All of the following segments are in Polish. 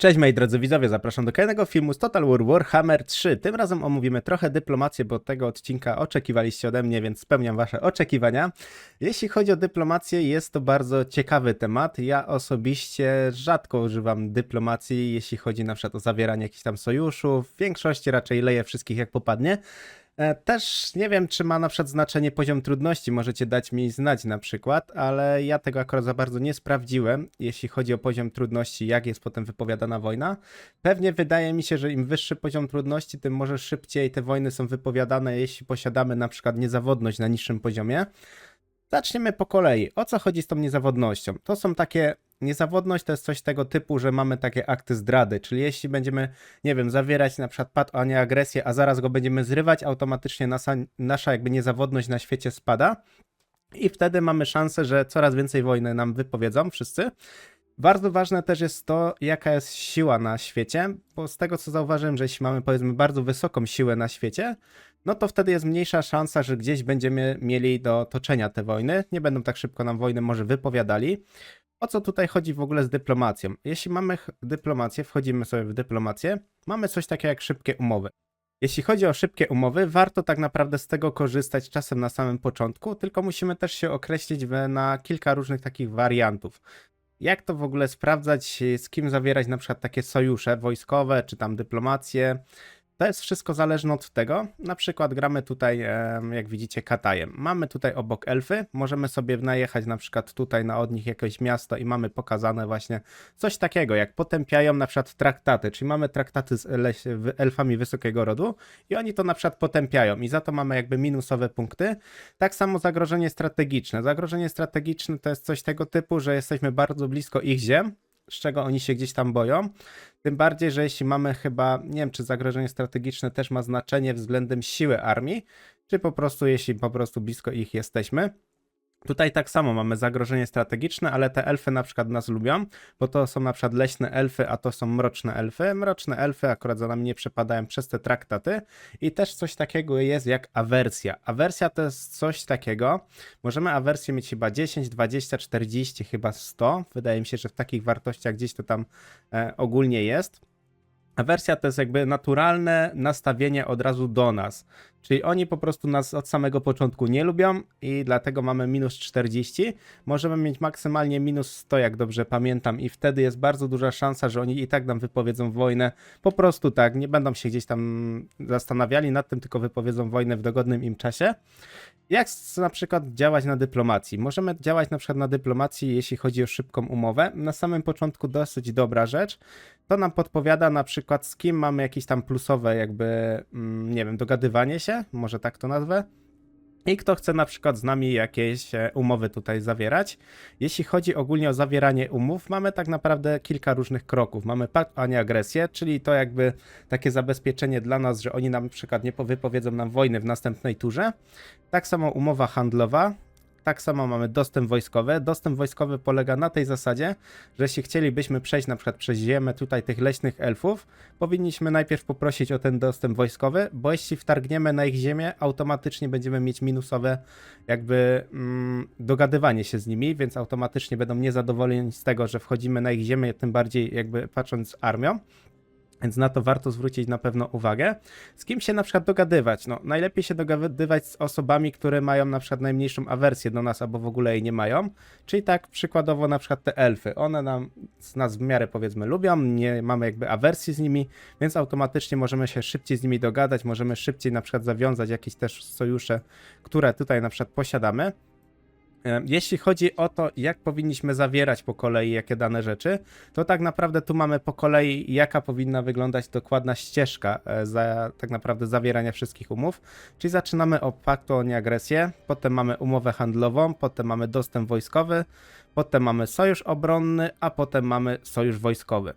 Cześć moi drodzy widzowie, zapraszam do kolejnego filmu z Total War Warhammer 3. Tym razem omówimy trochę dyplomację, bo tego odcinka oczekiwaliście ode mnie, więc spełniam wasze oczekiwania. Jeśli chodzi o dyplomację, jest to bardzo ciekawy temat. Ja osobiście rzadko używam dyplomacji, jeśli chodzi na przykład o zawieranie jakichś tam sojuszów. W większości raczej leję wszystkich jak popadnie. Też nie wiem, czy ma na przykład znaczenie poziom trudności, możecie dać mi znać na przykład, ale ja tego akurat za bardzo nie sprawdziłem, jeśli chodzi o poziom trudności, jak jest potem wypowiadana wojna. Pewnie wydaje mi się, że im wyższy poziom trudności, tym może szybciej te wojny są wypowiadane, jeśli posiadamy na przykład niezawodność na niższym poziomie. Zaczniemy po kolei. O co chodzi z tą niezawodnością? To są takie... Niezawodność to jest coś tego typu, że mamy takie akty zdrady, czyli jeśli będziemy, nie wiem, zawierać na przykład pakt o nieagresję, a zaraz go będziemy zrywać, automatycznie nasza jakby niezawodność na świecie spada i wtedy mamy szansę, że coraz więcej wojny nam wypowiedzą wszyscy. Bardzo ważne też jest to, jaka jest siła na świecie, bo z tego co zauważyłem, że jeśli mamy powiedzmy bardzo wysoką siłę na świecie, no to wtedy jest mniejsza szansa, że gdzieś będziemy mieli do toczenia te wojny, nie będą tak szybko nam wojny może wypowiadali. O co tutaj chodzi w ogóle z dyplomacją? Jeśli mamy dyplomację, wchodzimy sobie w dyplomację, mamy coś takiego jak szybkie umowy. Jeśli chodzi o szybkie umowy, warto tak naprawdę z tego korzystać czasem na samym początku, tylko musimy też się określić na kilka różnych takich wariantów. Jak to w ogóle sprawdzać, z kim zawierać na przykład takie sojusze wojskowe, czy tam dyplomacje. To jest wszystko zależne od tego. Na przykład gramy tutaj, jak widzicie, Katajem. Mamy tutaj obok elfy, możemy sobie najechać na przykład tutaj na od nich jakieś miasto i mamy pokazane właśnie coś takiego, jak potępiają na przykład traktaty, czyli mamy traktaty z elfami wysokiego rodu i oni to na przykład potępiają i za to mamy jakby minusowe punkty. Tak samo zagrożenie strategiczne. Zagrożenie strategiczne to jest coś tego typu, że jesteśmy bardzo blisko ich ziem, z czego oni się gdzieś tam boją. Tym bardziej, że jeśli mamy chyba, nie wiem czy zagrożenie strategiczne też ma znaczenie względem siły armii, czy po prostu jeśli po prostu blisko ich jesteśmy. Tutaj tak samo mamy zagrożenie strategiczne, ale te elfy na przykład nas lubią, bo to są na przykład leśne elfy, a to są mroczne elfy. Mroczne elfy akurat za nami nie przepadają przez te traktaty i też coś takiego jest jak awersja. Awersja to jest coś takiego, możemy awersję mieć chyba 10, 20, 40, chyba 100. Wydaje mi się, że w takich wartościach gdzieś to tam ogólnie jest. Awersja to jest jakby naturalne nastawienie od razu do nas. Czyli oni po prostu nas od samego początku nie lubią i dlatego mamy minus 40. Możemy mieć maksymalnie minus 100, jak dobrze pamiętam, i wtedy jest bardzo duża szansa, że oni i tak nam wypowiedzą wojnę. Po prostu tak, nie będą się gdzieś tam zastanawiali nad tym, tylko wypowiedzą wojnę w dogodnym im czasie. Jak na przykład działać na dyplomacji? Możemy działać na przykład na dyplomacji, jeśli chodzi o szybką umowę. Na samym początku dosyć dobra rzecz. To nam podpowiada na przykład, z kim mamy jakieś tam plusowe jakby, nie wiem, dogadywanie się, może tak to nazwę. I kto chce na przykład z nami jakieś umowy tutaj zawierać. Jeśli chodzi ogólnie o zawieranie umów, mamy tak naprawdę kilka różnych kroków. Mamy pakt o nieagresję, czyli to jakby takie zabezpieczenie dla nas, że oni nam na przykład nie wypowiedzą nam wojny w następnej turze. Tak samo umowa handlowa. Tak samo mamy dostęp wojskowy. Dostęp wojskowy polega na tej zasadzie, że jeśli chcielibyśmy przejść na przykład przez ziemię tutaj tych leśnych elfów, powinniśmy najpierw poprosić o ten dostęp wojskowy, bo jeśli wtargniemy na ich ziemię, automatycznie będziemy mieć minusowe jakby dogadywanie się z nimi, więc automatycznie będą niezadowoleni z tego, że wchodzimy na ich ziemię, tym bardziej jakby patrząc z armią. Więc na to warto zwrócić na pewno uwagę. Z kim się na przykład dogadywać? No, najlepiej się dogadywać z osobami, które mają na przykład najmniejszą awersję do nas, albo w ogóle jej nie mają. Czyli tak przykładowo na przykład te elfy. One nas w miarę powiedzmy lubią, nie mamy jakby awersji z nimi, więc automatycznie możemy się szybciej z nimi dogadać, możemy szybciej na przykład zawiązać jakieś też sojusze, które tutaj na przykład posiadamy. Jeśli chodzi o to, jak powinniśmy zawierać po kolei jakie dane rzeczy, to tak naprawdę tu mamy po kolei, jaka powinna wyglądać dokładna ścieżka tak naprawdę zawierania wszystkich umów. Czyli zaczynamy od paktu o nieagresję, potem mamy umowę handlową, potem mamy dostęp wojskowy, potem mamy sojusz obronny, a potem mamy sojusz wojskowy.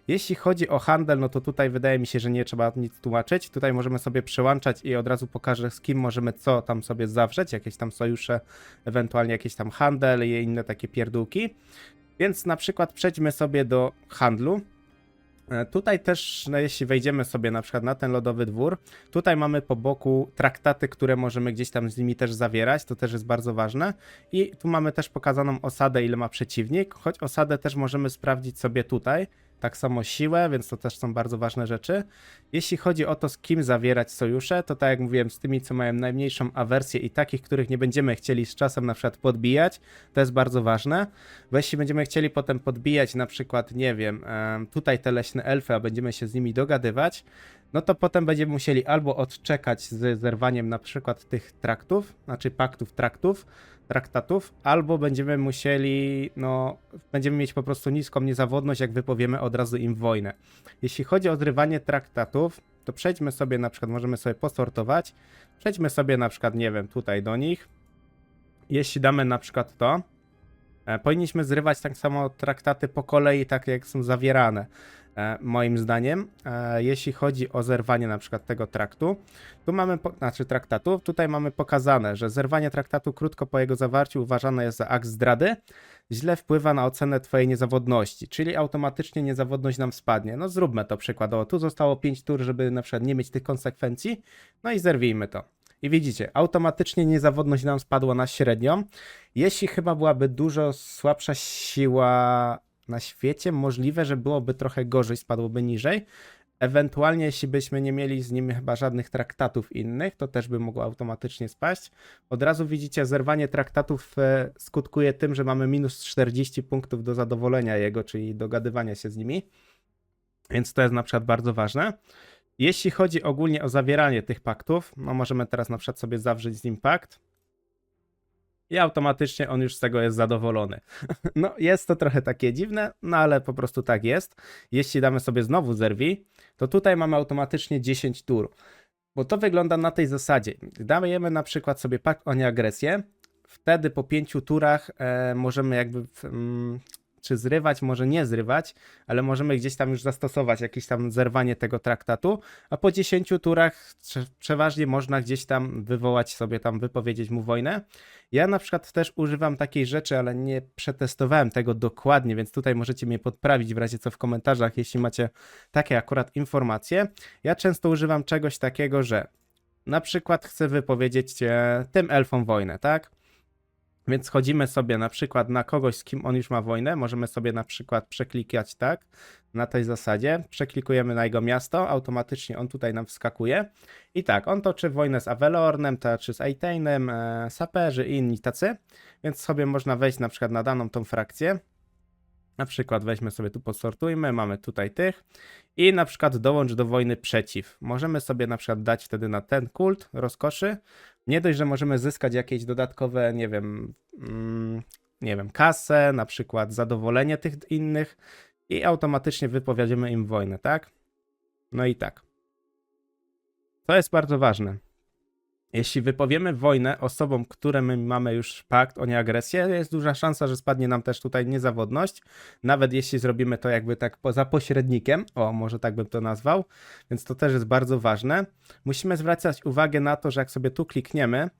Jeśli chodzi o handel, no to tutaj wydaje mi się, że nie trzeba nic tłumaczyć. Tutaj możemy sobie przełączać i od razu pokażę, z kim możemy co tam sobie zawrzeć, jakieś tam sojusze, ewentualnie jakiś tam handel i inne takie pierdółki. Więc na przykład przejdźmy sobie do handlu. Tutaj też, no jeśli wejdziemy sobie na przykład na ten lodowy dwór, tutaj mamy po boku traktaty, które możemy gdzieś tam z nimi też zawierać, to też jest bardzo ważne. I tu mamy też pokazaną osadę, ile ma przeciwnik, choć osadę też możemy sprawdzić sobie tutaj. tak samo siłę, więc to też są bardzo ważne rzeczy. Jeśli chodzi o to, z kim zawierać sojusze, to tak jak mówiłem, z tymi, co mają najmniejszą awersję i takich, których nie będziemy chcieli z czasem na przykład podbijać, to jest bardzo ważne, bo jeśli będziemy chcieli potem podbijać na przykład, nie wiem, tutaj te leśne elfy, a będziemy się z nimi dogadywać, no to potem będziemy musieli albo odczekać z zerwaniem na przykład tych traktów, znaczy traktatów, albo będziemy musieli, no, będziemy mieć po prostu niską niezawodność, jak wypowiemy od razu im wojnę. Jeśli chodzi o zrywanie traktatów, to przejdźmy sobie na przykład, możemy sobie posortować, przejdźmy sobie na przykład, nie wiem, tutaj do nich. Jeśli damy na przykład to, powinniśmy zrywać tak samo traktaty po kolei, tak jak są zawierane. Moim zdaniem, jeśli chodzi o zerwanie na przykład tego traktu, tu mamy, traktatu, tutaj mamy pokazane, że zerwanie traktatu krótko po jego zawarciu uważane jest za akt zdrady, źle wpływa na ocenę twojej niezawodności, czyli automatycznie niezawodność nam spadnie. No zróbmy to przykładowo, tu zostało 5 tur, żeby na przykład nie mieć tych konsekwencji, no i zerwijmy to. I widzicie, automatycznie niezawodność nam spadła na średnią. Jeśli chyba byłaby dużo słabsza siła na świecie, możliwe, że byłoby trochę gorzej, spadłoby niżej. Ewentualnie, jeśli byśmy nie mieli z nim chyba żadnych traktatów innych, to też by mogło automatycznie spaść. Od razu widzicie, zerwanie traktatów skutkuje tym, że mamy minus 40 punktów do zadowolenia jego, czyli dogadywania się z nimi. Więc to jest na przykład bardzo ważne. Jeśli chodzi ogólnie o zawieranie tych paktów, no możemy teraz na przykład sobie zawrzeć z nim pakt i automatycznie on już z tego jest zadowolony. No jest to trochę takie dziwne, no ale po prostu tak jest. Jeśli damy sobie znowu zerwij, to tutaj mamy automatycznie 10 tur, bo to wygląda na tej zasadzie. Dajemy na przykład sobie pakt o nieagresję, wtedy po 5 turach możemy jakby... czy zrywać, może nie zrywać, ale możemy gdzieś tam już zastosować jakieś tam zerwanie tego traktatu, a po 10 turach przeważnie można gdzieś tam wywołać sobie tam, wypowiedzieć mu wojnę. Ja na przykład też używam takiej rzeczy, ale nie przetestowałem tego dokładnie, więc tutaj możecie mnie podprawić w razie co w komentarzach, jeśli macie takie akurat informacje. Ja często używam czegoś takiego, że na przykład chcę wypowiedzieć tym elfom wojnę, tak? Więc chodzimy sobie na przykład na kogoś, z kim on już ma wojnę. Możemy sobie na przykład przeklikać tak, na tej zasadzie. Przeklikujemy na jego miasto, automatycznie on tutaj nam wskakuje. I tak, on toczy wojnę z Avelornem, czy z Eitainem, saperzy i inni tacy. Więc sobie można wejść na przykład na daną tą frakcję. Na przykład weźmy sobie tu, posortujmy, mamy tutaj tych i na przykład dołącz do wojny przeciw. Możemy sobie na przykład dać wtedy na ten kult rozkoszy. Nie dość, że możemy zyskać jakieś dodatkowe, nie wiem, kasę, na przykład zadowolenie tych innych i automatycznie wypowiedziemy im wojnę, tak? No i tak. To jest bardzo ważne. Jeśli wypowiemy wojnę osobom, które my mamy już pakt o nieagresję, jest duża szansa, że spadnie nam też tutaj niezawodność. Nawet jeśli zrobimy to jakby tak za pośrednikiem, o może tak bym to nazwał, więc to też jest bardzo ważne. Musimy zwracać uwagę na to, że jak sobie tu klikniemy,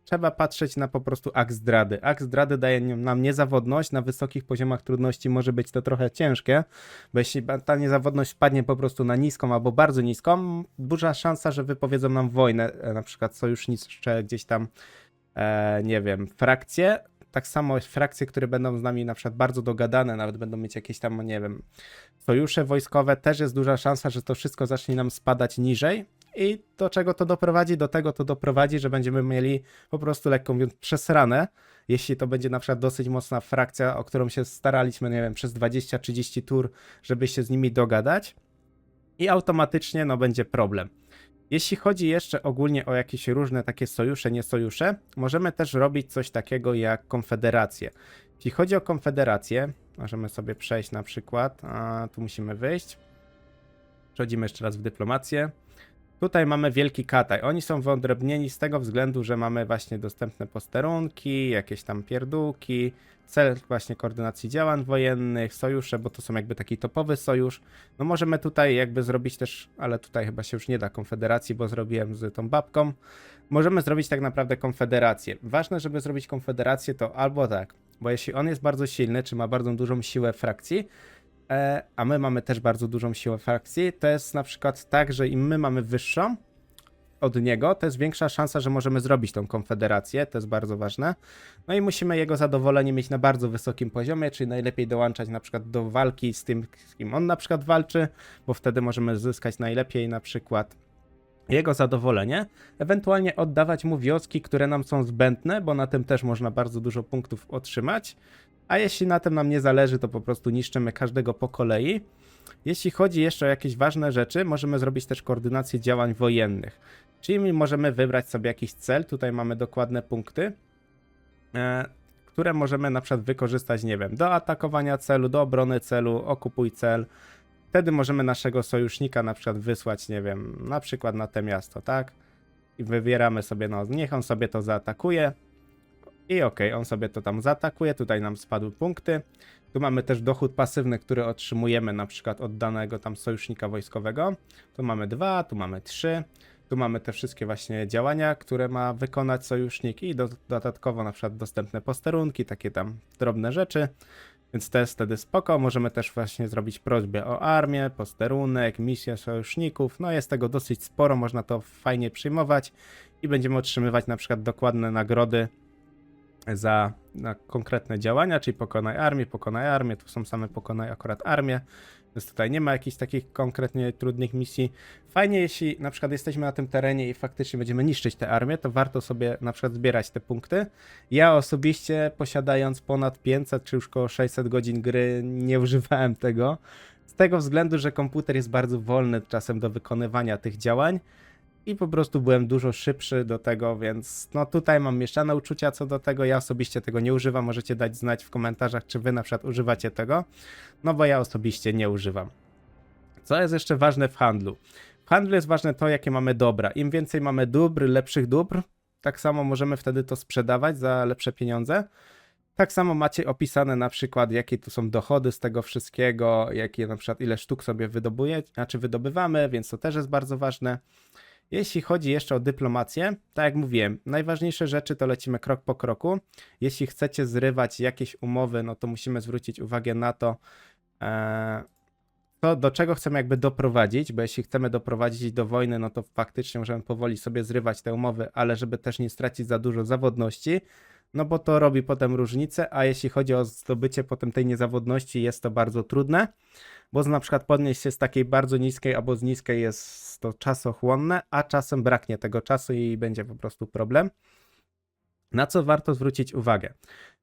trzeba patrzeć na po prostu akt zdrady. Akt zdrady daje nam niezawodność, na wysokich poziomach trudności może być to trochę ciężkie, bo jeśli ta niezawodność spadnie po prostu na niską albo bardzo niską, duża szansa, że wypowiedzą nam wojnę, na przykład sojusznicze gdzieś tam, nie wiem, frakcje. Tak samo frakcje, które będą z nami na przykład bardzo dogadane, nawet będą mieć jakieś tam, nie wiem, sojusze wojskowe, też jest duża szansa, że to wszystko zacznie nam spadać niżej. I do czego to doprowadzi? Do tego to doprowadzi, że będziemy mieli po prostu, lekko mówiąc, przesrane, jeśli to będzie na przykład dosyć mocna frakcja, o którą się staraliśmy, nie wiem, przez 20-30 tur, żeby się z nimi dogadać i automatycznie, no, będzie problem. Jeśli chodzi jeszcze ogólnie o jakieś różne takie sojusze, nie sojusze, możemy też robić coś takiego jak konfederacje. Jeśli chodzi o konfederację, możemy sobie przejść na przykład, a tu musimy wyjść. Przechodzimy jeszcze raz w dyplomację. Tutaj mamy Wielki Kataj. Oni są wyodrębnieni z tego względu, że mamy właśnie dostępne posterunki, jakieś tam pierdółki, cel właśnie koordynacji działań wojennych, sojusze, bo to są jakby taki topowy sojusz. No możemy tutaj jakby zrobić też, ale tutaj chyba się już nie da konfederacji, bo zrobiłem z tą babką. Możemy zrobić tak naprawdę konfederację. Ważne, żeby zrobić konfederację to albo tak, bo jeśli on jest bardzo silny, czy ma bardzo dużą siłę frakcji, a my mamy też bardzo dużą siłę frakcji, to jest na przykład tak, że im my mamy wyższą, od niego, to jest większa szansa, że możemy zrobić tą konfederację, to jest bardzo ważne. No i musimy jego zadowolenie mieć na bardzo wysokim poziomie, czyli najlepiej dołączać na przykład do walki z tym, z kim on na przykład walczy, bo wtedy możemy zyskać najlepiej na przykład jego zadowolenie, ewentualnie oddawać mu wioski, które nam są zbędne, bo na tym też można bardzo dużo punktów otrzymać, a jeśli na tym nam nie zależy, to po prostu niszczymy każdego po kolei. Jeśli chodzi jeszcze o jakieś ważne rzeczy, możemy zrobić też koordynację działań wojennych, czyli możemy wybrać sobie jakiś cel, tutaj mamy dokładne punkty, które możemy na przykład wykorzystać, nie wiem, do atakowania celu, do obrony celu, okupuj cel. Wtedy możemy naszego sojusznika na przykład wysłać, nie wiem, na przykład na te miasto, tak? I wybieramy sobie, no niech on sobie to zaatakuje. I okej, on sobie to tam zaatakuje, tutaj nam spadły punkty. Tu mamy też dochód pasywny, który otrzymujemy na przykład od danego tam sojusznika wojskowego. Tu mamy 2, tu mamy 3. Tu mamy te wszystkie właśnie działania, które ma wykonać sojusznik i dodatkowo na przykład dostępne posterunki, takie tam drobne rzeczy. Więc to jest wtedy spoko. Możemy też właśnie zrobić prośbę o armię, posterunek, misję sojuszników. No jest tego dosyć sporo, można to fajnie przyjmować i będziemy otrzymywać na przykład dokładne nagrody za konkretne działania, czyli pokonaj armię, tu są same pokonaj akurat armię, więc tutaj nie ma jakichś takich konkretnie trudnych misji. Fajnie, jeśli na przykład jesteśmy na tym terenie i faktycznie będziemy niszczyć tę armię, to warto sobie na przykład zbierać te punkty. Ja osobiście, posiadając ponad 500 czy już około 600 godzin gry, nie używałem tego, z tego względu, że komputer jest bardzo wolny czasem do wykonywania tych działań. I po prostu byłem dużo szybszy do tego, więc no tutaj mam mieszane uczucia co do tego. Ja osobiście tego nie używam. Możecie dać znać w komentarzach, czy wy na przykład używacie tego. No bo ja osobiście nie używam. Co jest jeszcze ważne w handlu? W handlu jest ważne to, jakie mamy dobra. Im więcej mamy dóbr, lepszych dóbr, tak samo możemy wtedy to sprzedawać za lepsze pieniądze. Tak samo macie opisane na przykład, jakie tu są dochody z tego wszystkiego, jakie na przykład ile sztuk sobie wydobywamy, więc to też jest bardzo ważne. Jeśli chodzi jeszcze o dyplomację, tak jak mówiłem, najważniejsze rzeczy to lecimy krok po kroku. Jeśli chcecie zrywać jakieś umowy, no to musimy zwrócić uwagę na to, do czego chcemy jakby doprowadzić, bo jeśli chcemy doprowadzić do wojny, no to faktycznie możemy powoli sobie zrywać te umowy, ale żeby też nie stracić za dużo zawodności, no bo to robi potem różnicę, a jeśli chodzi o zdobycie potem tej niezawodności, jest to bardzo trudne, bo na przykład podnieść się z takiej bardzo niskiej albo z niskiej jest to czasochłonne, a czasem braknie tego czasu i będzie po prostu problem. Na co warto zwrócić uwagę?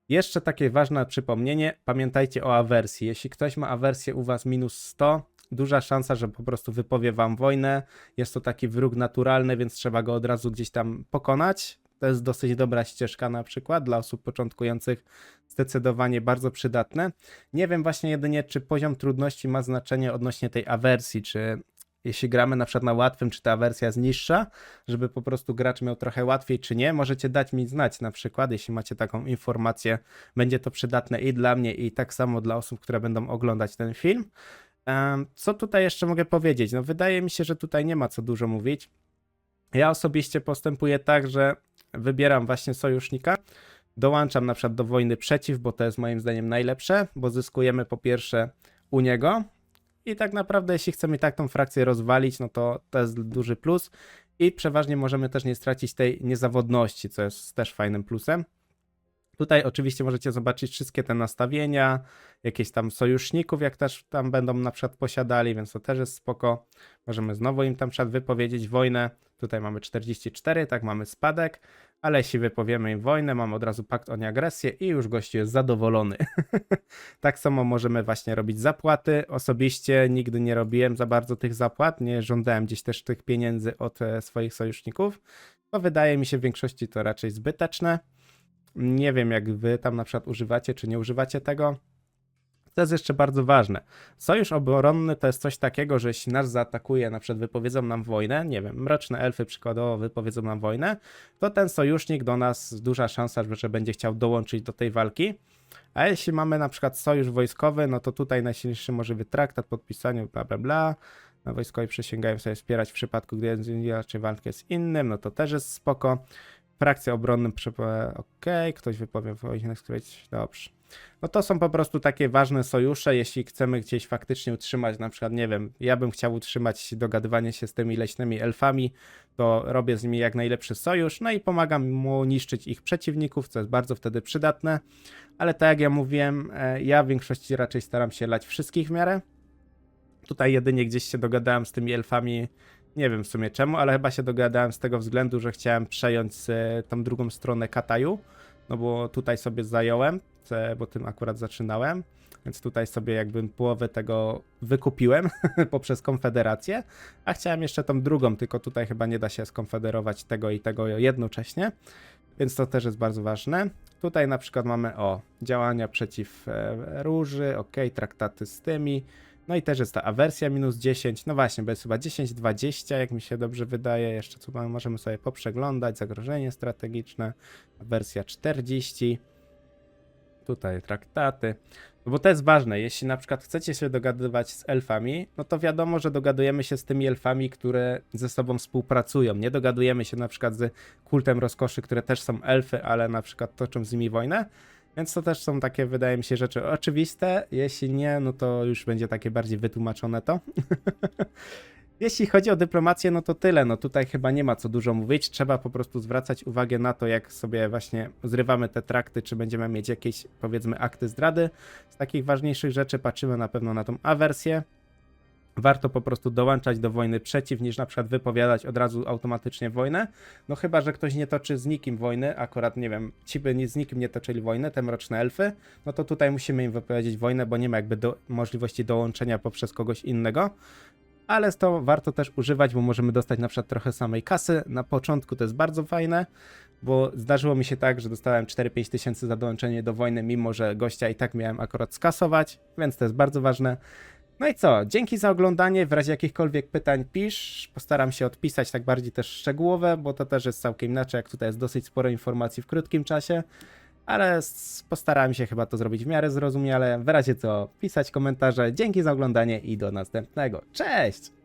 Jeszcze takie ważne przypomnienie, pamiętajcie o awersji. Jeśli ktoś ma awersję u was minus 100, duża szansa, że po prostu wypowie wam wojnę. Jest to taki wróg naturalny, więc trzeba go od razu gdzieś tam pokonać. To jest dosyć dobra ścieżka na przykład dla osób początkujących, zdecydowanie bardzo przydatne. Nie wiem właśnie jedynie, czy poziom trudności ma znaczenie odnośnie tej awersji, czy jeśli gramy na przykład na łatwym, czy ta awersja jest niższa, żeby po prostu gracz miał trochę łatwiej, czy nie. Możecie dać mi znać na przykład, jeśli macie taką informację, będzie to przydatne i dla mnie, i tak samo dla osób, które będą oglądać ten film. Co tutaj jeszcze mogę powiedzieć? No wydaje mi się, że tutaj nie ma co dużo mówić. Ja osobiście postępuję tak, że wybieram właśnie sojusznika, dołączam na przykład do wojny przeciw, bo to jest moim zdaniem najlepsze, bo zyskujemy po pierwsze u niego i tak naprawdę jeśli chcemy tak tą frakcję rozwalić, no to jest duży plus i przeważnie możemy też nie stracić tej niezawodności, co jest też fajnym plusem. Tutaj oczywiście możecie zobaczyć wszystkie te nastawienia, jakieś tam sojuszników, jak też tam będą na przykład posiadali, więc to też jest spoko. Możemy znowu im tam przykład wypowiedzieć wojnę. Tutaj mamy 44, tak mamy spadek, ale jeśli wypowiemy im wojnę, mamy od razu pakt o nieagresję i już gościu jest zadowolony. Tak samo możemy właśnie robić zapłaty. Osobiście nigdy nie robiłem za bardzo tych zapłat, nie żądałem gdzieś też tych pieniędzy od swoich sojuszników, bo wydaje mi się w większości to raczej zbyteczne. Nie wiem, jak wy tam na przykład używacie, czy nie używacie tego. To jest jeszcze bardzo ważne. Sojusz obronny to jest coś takiego, że jeśli nas zaatakuje, na przykład wypowiedzą nam wojnę, nie wiem, mroczne elfy przykładowo wypowiedzą nam wojnę, to ten sojusznik do nas, duża szansa, że będzie chciał dołączyć do tej walki. A jeśli mamy na przykład sojusz wojskowy, no to tutaj najsilniejszy może być traktat, podpisaniu, bla bla bla. Na wojskowi przysięgają sobie wspierać w przypadku, gdy raczej walkę z innym, no to też jest spoko. Frakcja obronna, ok, ktoś wypowie wojnę, dobrze. No to są po prostu takie ważne sojusze, jeśli chcemy gdzieś faktycznie utrzymać, na przykład, nie wiem, ja bym chciał utrzymać dogadywanie się z tymi leśnymi elfami, to robię z nimi jak najlepszy sojusz, no i pomagam mu niszczyć ich przeciwników, co jest bardzo wtedy przydatne, ale tak jak ja mówiłem, ja w większości raczej staram się lać wszystkich w miarę. Tutaj jedynie gdzieś się dogadałem z tymi elfami, nie wiem w sumie czemu, ale chyba się dogadałem z tego względu, że chciałem przejąć tą drugą stronę Kataju, no bo tutaj sobie zająłem, bo tym akurat zaczynałem, więc tutaj sobie jakby połowę tego wykupiłem poprzez konfederację, a chciałem jeszcze tą drugą, tylko tutaj chyba nie da się skonfederować tego i tego jednocześnie, więc to też jest bardzo ważne. Tutaj na przykład mamy działania przeciw róży, traktaty z tymi. No i też jest ta awersja minus 10, no właśnie, bo jest chyba 10-20, jak mi się dobrze wydaje, jeszcze co możemy sobie poprzeglądać, zagrożenie strategiczne, awersja 40, tutaj traktaty, no bo to jest ważne, jeśli na przykład chcecie się dogadywać z elfami, no to wiadomo, że dogadujemy się z tymi elfami, które ze sobą współpracują, nie dogadujemy się na przykład z kultem rozkoszy, które też są elfy, ale na przykład toczą z nimi wojnę. Więc to też są takie, wydaje mi się, rzeczy oczywiste. Jeśli nie, no to już będzie takie bardziej wytłumaczone to. Jeśli chodzi o dyplomację, no to tyle. No tutaj chyba nie ma co dużo mówić. Trzeba po prostu zwracać uwagę na to, jak sobie właśnie zrywamy te trakty, czy będziemy mieć jakieś, powiedzmy, akty zdrady. Z takich ważniejszych rzeczy patrzymy na pewno na tą awersję. Warto po prostu dołączać do wojny przeciw, niż na przykład wypowiadać od razu automatycznie wojnę. No chyba, że ktoś nie toczy z nikim wojny, akurat nie wiem, ci by z nikim nie toczyli wojny, te mroczne elfy, no to tutaj musimy im wypowiedzieć wojnę, bo nie ma jakby możliwości dołączenia poprzez kogoś innego. Ale to warto też używać, bo możemy dostać na przykład trochę samej kasy. Na początku to jest bardzo fajne, bo zdarzyło mi się tak, że dostałem 4-5 tysięcy za dołączenie do wojny, mimo że gościa i tak miałem akurat skasować, więc to jest bardzo ważne. No i co, dzięki za oglądanie, w razie jakichkolwiek pytań pisz, postaram się odpisać tak bardziej też szczegółowe, bo to też jest całkiem inaczej, jak tutaj jest dosyć sporo informacji w krótkim czasie, ale postarałem się chyba to zrobić w miarę zrozumiale, w razie co pisać komentarze, dzięki za oglądanie i do następnego, cześć!